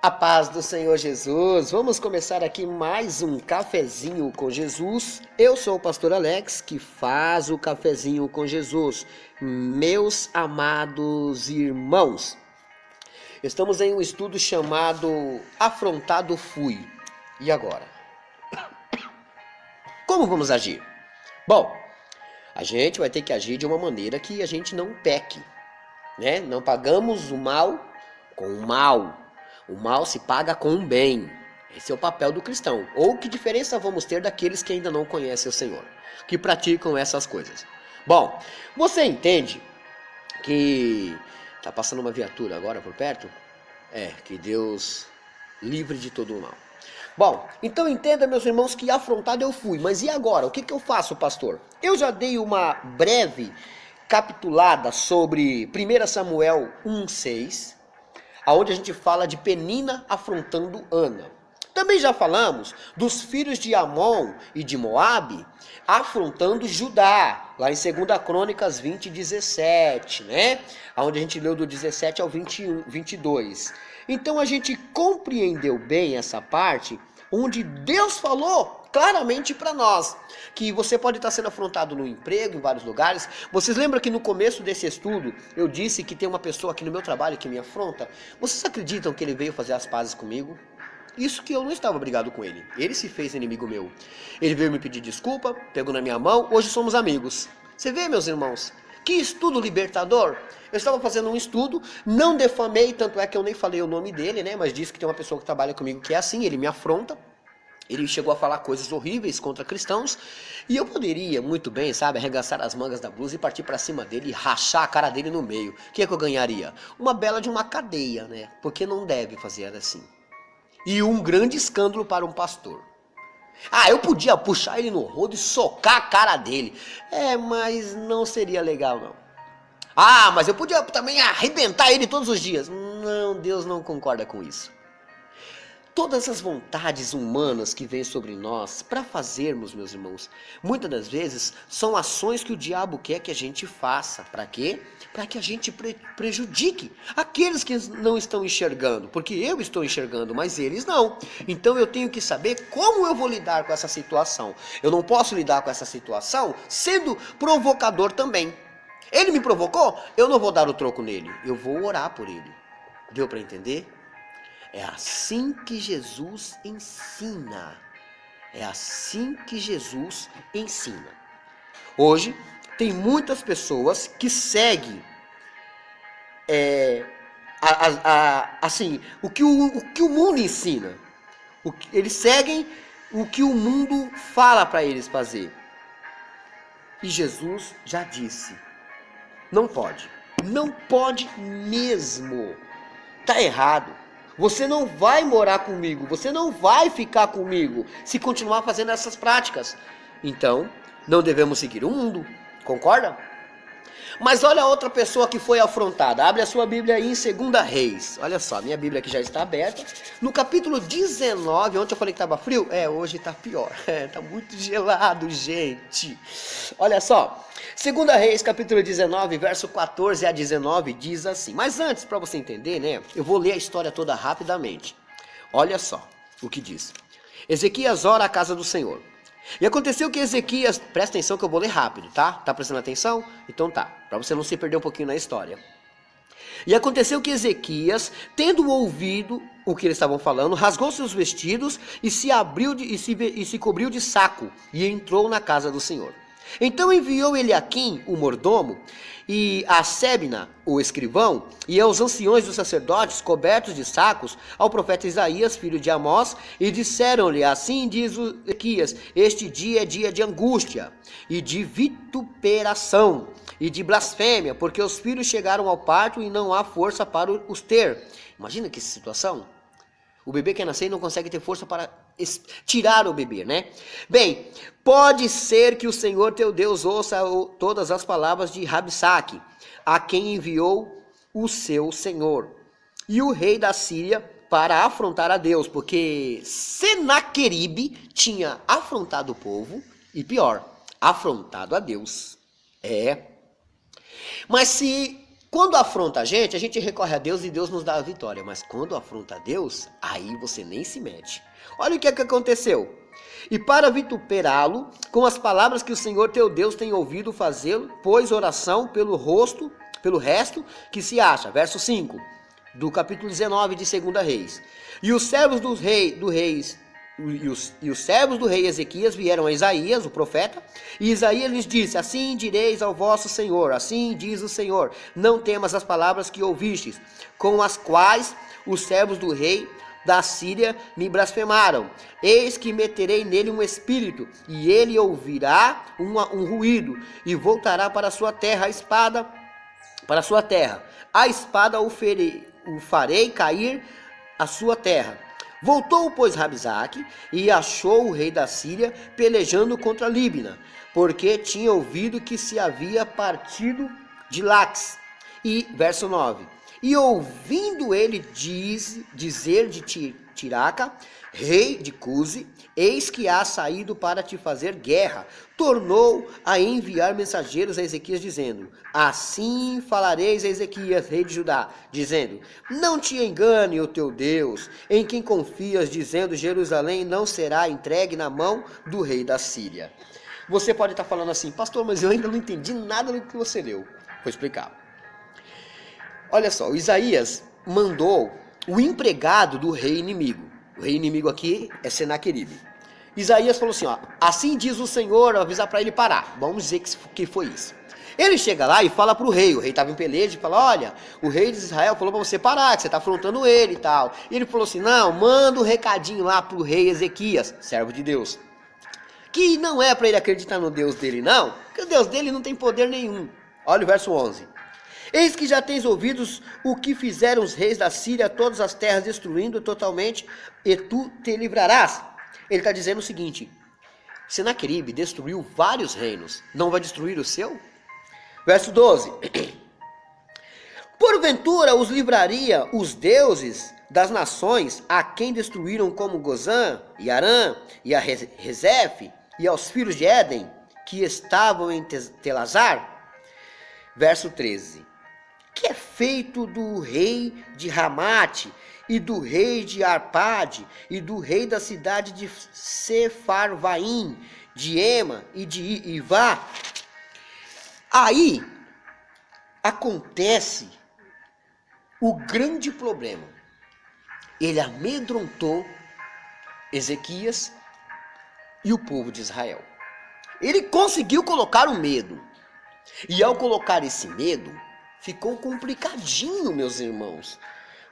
A paz do Senhor Jesus. Vamos começar aqui mais um cafezinho com Jesus. Eu sou o pastor Alex, que faz o cafezinho com Jesus. Meus amados irmãos, estamos em um estudo chamado Afrontado Fui. E agora? Como vamos agir? Bom, a gente vai ter que agir de uma maneira que a gente não peque, né? Não pagamos o mal com o mal. O mal se paga com o bem. Esse é o papel do cristão. Ou que diferença vamos ter daqueles que ainda não conhecem o Senhor, que praticam essas coisas? Bom, você entende que tá passando uma viatura agora por perto? Que Deus livre de todo o mal. Bom, então entenda, meus irmãos, que afrontado eu fui. Mas e agora? O que eu faço, pastor? Eu já dei uma breve capitulada sobre 1 Samuel 1:6, aonde a gente fala de Penina afrontando Ana. Também já falamos dos filhos de Amon e de Moabe afrontando Judá, lá em 2 Crônicas 20:17, né? Onde a gente leu do 17 ao 22. Então a gente compreendeu bem essa parte, onde Deus falou claramente para nós que você pode estar sendo afrontado no emprego, em vários lugares. Vocês lembram que no começo desse estudo eu disse que tem uma pessoa aqui no meu trabalho que me afronta? Vocês acreditam que ele veio fazer as pazes comigo? Isso que eu não estava brigado com ele. Ele se fez inimigo meu. Ele veio me pedir desculpa, pegou na minha mão, hoje somos amigos. Você vê, meus irmãos? Que estudo libertador! Eu estava fazendo um estudo, não defamei, tanto é que eu nem falei o nome dele, né? Mas disse que tem uma pessoa que trabalha comigo que é assim, ele me afronta. Ele chegou a falar coisas horríveis contra cristãos, e eu poderia muito bem, sabe, arregaçar as mangas da blusa e partir para cima dele e rachar a cara dele no meio. O que é que eu ganharia? Uma bela de uma cadeia, né? Porque não deve fazer assim. E um grande escândalo para um pastor. Eu podia puxar ele no rodo e socar a cara dele. Mas não seria legal, não. Mas eu podia também arrebentar ele todos os dias. Não, Deus não concorda com isso. Todas as vontades humanas que vêm sobre nós para fazermos, meus irmãos, muitas das vezes são ações que o diabo quer que a gente faça. Para quê? Para que a gente prejudique aqueles que não estão enxergando. Porque eu estou enxergando, mas eles não. Então eu tenho que saber como eu vou lidar com essa situação. Eu não posso lidar com essa situação sendo provocador também. Ele me provocou, eu não vou dar o troco nele. Eu vou orar por ele. Deu para entender? É assim que Jesus ensina. É assim que Jesus ensina. Hoje, tem muitas pessoas que seguem assim, o que o mundo ensina. Eles seguem o que o mundo fala para eles fazer. E Jesus já disse, não pode. Não pode mesmo. Tá errado. Você não vai morar comigo, você não vai ficar comigo se continuar fazendo essas práticas. Então, não devemos seguir o mundo, concorda? Mas olha a outra pessoa que foi afrontada. Abre a sua Bíblia aí em 2 Reis. Olha só, minha Bíblia aqui já está aberta. No capítulo 19, ontem eu falei que estava frio. Hoje está pior. Está muito gelado, gente. Olha só. 2 Reis, capítulo 19, verso 14 a 19, diz assim. Mas antes, para você entender, né? Eu vou ler a história toda rapidamente. Olha só o que diz. Ezequias ora à casa do Senhor. E aconteceu que Ezequias, presta atenção que eu vou ler rápido, tá? Tá prestando atenção? Então tá, para você não se perder um pouquinho na história. E aconteceu que Ezequias, tendo ouvido o que eles estavam falando, rasgou seus vestidos e se cobriu de saco e entrou na casa do Senhor. Então enviou Eliaquim, o mordomo, e a Sebna, o escrivão, e aos anciões dos sacerdotes, cobertos de sacos, ao profeta Isaías, filho de Amós, e disseram-lhe, assim diz Ezequias, este dia é dia de angústia, e de vituperação, e de blasfêmia, porque os filhos chegaram ao parto e não há força para os ter. Imagina que situação. O bebê quer nascer e não consegue ter força para tirar o bebê, né? Bem, pode ser que o Senhor teu Deus ouça todas as palavras de Rabsaque, a quem enviou o seu Senhor, e o rei da Síria para afrontar a Deus, porque Senaqueribe tinha afrontado o povo, e pior, afrontado a Deus. Mas se Quando afronta a gente recorre a Deus e Deus nos dá a vitória. Mas quando afronta a Deus, aí você nem se mete. Olha o que aconteceu. E para vituperá-lo, com as palavras que o Senhor teu Deus tem ouvido fazê-lo, pôs oração pelo resto que se acha. Verso 5, do capítulo 19 de 2 Reis. E os servos do rei Ezequias vieram a Isaías, o profeta, e Isaías lhes disse: assim direis ao vosso Senhor, assim diz o Senhor, não temas as palavras que ouvistes, com as quais os servos do rei da Síria me blasfemaram. Eis que meterei nele um espírito, e ele ouvirá um ruído, e voltará para a sua terra, a espada, para a sua terra. A espada o farei cair a sua terra. Voltou, pois, Rabsaque, e achou o rei da Síria pelejando contra Líbina, porque tinha ouvido que se havia partido de Laques. E, verso 9, e ouvindo ele dizer de Tiraca, rei de Cuze, eis que há saído para te fazer guerra, tornou a enviar mensageiros a Ezequias, dizendo: assim falareis a Ezequias, rei de Judá, dizendo: não te engane o teu Deus, em quem confias, dizendo: Jerusalém não será entregue na mão do rei da Síria. Você pode estar falando assim: pastor, mas eu ainda não entendi nada do que você leu. Vou explicar. Olha só, o Isaías mandou o empregado do rei inimigo. O rei inimigo aqui é Senaqueribe. Isaías falou assim, ó: assim diz o Senhor, avisar para ele parar. Vamos dizer que foi isso. Ele chega lá e fala para o rei estava em peleja, e fala: olha, o rei de Israel falou para você parar, que você está afrontando ele e tal. E ele falou assim: não, manda um recadinho lá para o rei Ezequias, servo de Deus, que não é para ele acreditar no Deus dele não, porque o Deus dele não tem poder nenhum. Olha o verso 11. Eis que já tens ouvidos o que fizeram os reis da Síria, todas as terras destruindo totalmente, e tu te livrarás. Ele está dizendo o seguinte: Senaqueribe destruiu vários reinos, não vai destruir o seu? Verso 12. Porventura os livraria os deuses das nações a quem destruíram, como Gozã e Arã e a Rezef e aos filhos de Éden que estavam em Telazar? Verso 13. Que é feito do rei de Ramate, e do rei de Arpade, e do rei da cidade de Sefarvaim, de Ema e de Ivá? Aí acontece o grande problema. Ele amedrontou Ezequias e o povo de Israel. Ele conseguiu colocar o medo. E ao colocar esse medo, ficou complicadinho, meus irmãos.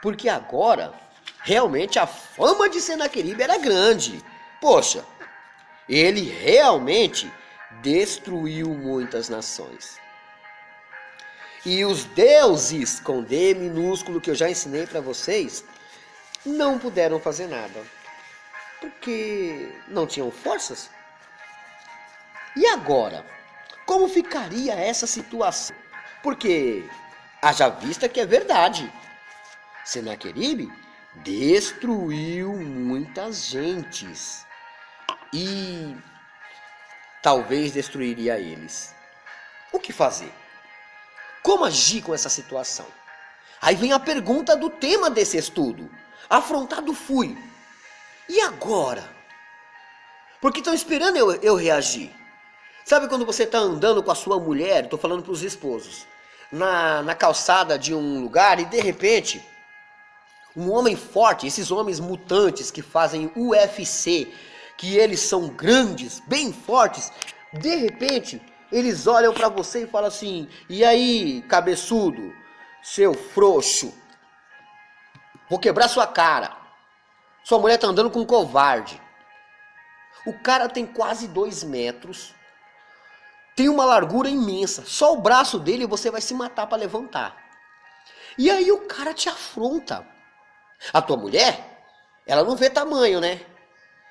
Porque agora, realmente a fama de Senaqueribe era grande. Poxa, ele realmente destruiu muitas nações. E os deuses, com D minúsculo, que eu já ensinei para vocês, não puderam fazer nada. Porque não tinham forças. E agora? Como ficaria essa situação? Porque haja vista que é verdade. Senaqueribe destruiu muitas gentes. E talvez destruiria eles. O que fazer? Como agir com essa situação? Aí vem a pergunta do tema desse estudo. Afrontado fui. E agora? Porque estão esperando eu reagir. Sabe quando você está andando com a sua mulher, estou falando para os esposos, na calçada de um lugar e de repente, um homem forte, esses homens mutantes que fazem UFC, que eles são grandes, bem fortes, de repente, eles olham para você e falam assim: e aí, cabeçudo, seu frouxo, vou quebrar sua cara. Sua mulher está andando com um covarde. O cara tem quase 2 metros, tem uma largura imensa, só o braço dele você vai se matar para levantar. E aí o cara te afronta. A tua mulher, ela não vê tamanho, né?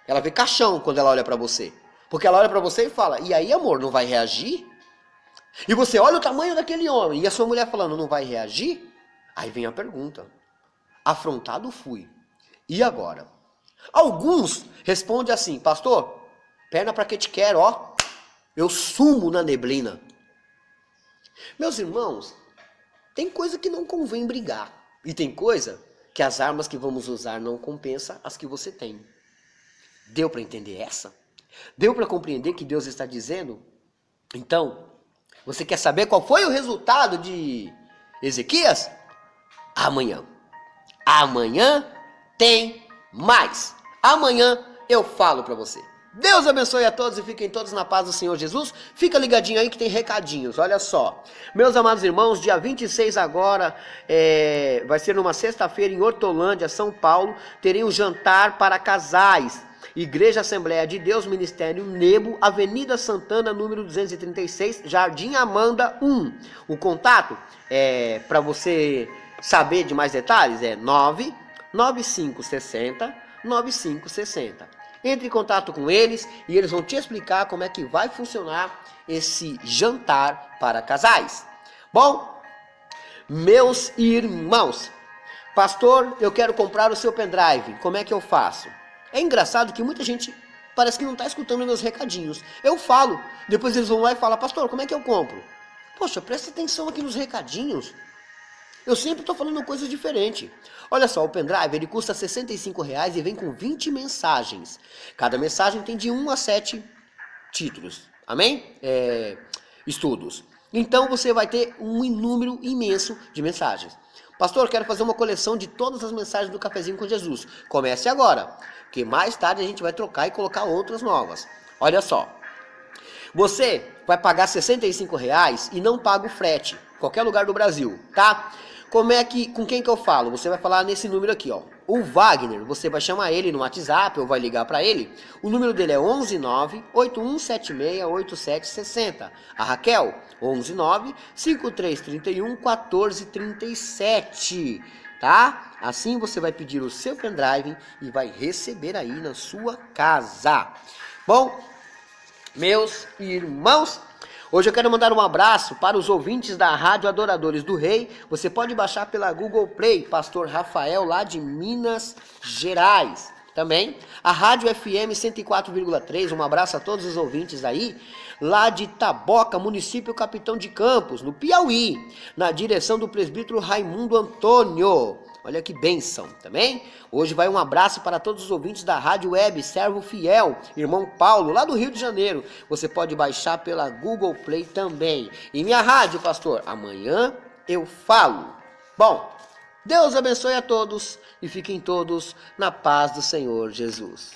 Ela vê caixão quando ela olha para você. Porque ela olha para você e fala: e aí, amor, não vai reagir? E você olha o tamanho daquele homem e a sua mulher falando: não vai reagir? Aí vem a pergunta: afrontado fui. E agora? Alguns respondem assim: pastor, perna para que te quero, ó. Eu sumo na neblina. Meus irmãos, Tem coisa que não convém brigar. E tem coisa que as armas que vamos usar não compensa as que você tem. Deu para entender essa? Deu para compreender que Deus está dizendo? Então, você quer saber qual foi o resultado de Ezequias? Amanhã. Amanhã tem mais. Amanhã eu falo para você. Deus abençoe a todos e fiquem todos na paz do Senhor Jesus. Fica ligadinho aí que tem recadinhos, olha só. Meus amados irmãos, dia 26 agora, vai ser numa sexta-feira em Hortolândia, São Paulo, terei um jantar para casais. Igreja Assembleia de Deus, Ministério Nebo, Avenida Santana, número 236, Jardim Amanda 1. O contato, para você saber de mais detalhes, é 99560-9560. Entre em contato com eles e eles vão te explicar como é que vai funcionar esse jantar para casais. Bom, meus irmãos, pastor, eu quero comprar o seu pendrive, como é que eu faço? É engraçado que muita gente parece que não está escutando meus recadinhos. Eu falo, depois eles vão lá e falam, pastor, como é que eu compro? Poxa, presta atenção aqui nos recadinhos. Eu sempre estou falando coisas diferentes. Olha só, o pendrive ele custa R$ 65,00 e vem com 20 mensagens. Cada mensagem tem de 1 a 7 títulos. Amém? Estudos. Então você vai ter um número imenso de mensagens. Pastor, quero fazer uma coleção de todas as mensagens do Cafezinho com Jesus. Comece agora, porque mais tarde a gente vai trocar e colocar outras novas. Olha só. Você vai pagar R$ 65,00 e não paga o frete. Qualquer lugar do Brasil, tá? Com quem que eu falo? Você vai falar nesse número aqui, ó. O Wagner, você vai chamar ele no WhatsApp ou vai ligar para ele. O número dele é 119-8176-8760. A Raquel, 119-5331-1437. Tá? Assim você vai pedir o seu pendrive e vai receber aí na sua casa. Bom, meus irmãos, hoje eu quero mandar um abraço para os ouvintes da Rádio Adoradores do Rei. Você pode baixar pela Google Play, Pastor Rafael, lá de Minas Gerais. Também a Rádio FM 104,3, um abraço a todos os ouvintes aí, lá de Taboca, município Capitão de Campos, no Piauí, na direção do presbítero Raimundo Antônio. Olha que bênção, também. Hoje vai um abraço para todos os ouvintes da Rádio Web, Servo Fiel, irmão Paulo, lá do Rio de Janeiro. Você pode baixar pela Google Play também. E minha rádio, pastor, amanhã eu falo. Bom, Deus abençoe a todos e fiquem todos na paz do Senhor Jesus.